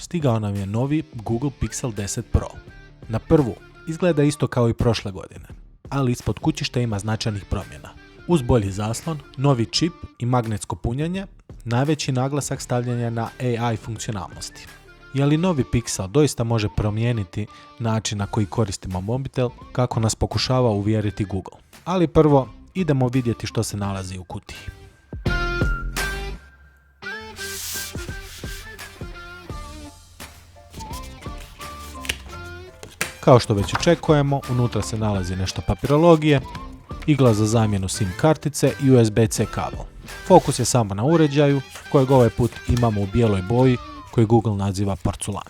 stigao nam je novi Google Pixel 10 Pro. Na prvu izgleda isto kao i prošle godine, ali ispod kućišta ima značajnih promjena. Uz bolji zaslon, novi čip i magnetsko punjenje, najveći naglasak stavljanja na AI funkcionalnosti. Je li novi Pixel doista može promijeniti način na koji koristimo mobitel, kako nas pokušava uvjeriti Google? Ali prvo, idemo vidjeti što se nalazi u kutiji. Kao što već očekujemo, unutra se nalazi nešto papirologije, igla za zamjenu SIM kartice i USB-C kabel. Fokus je samo na uređaju, kojeg ovaj put imamo u bijeloj boji, koji Google naziva porculan.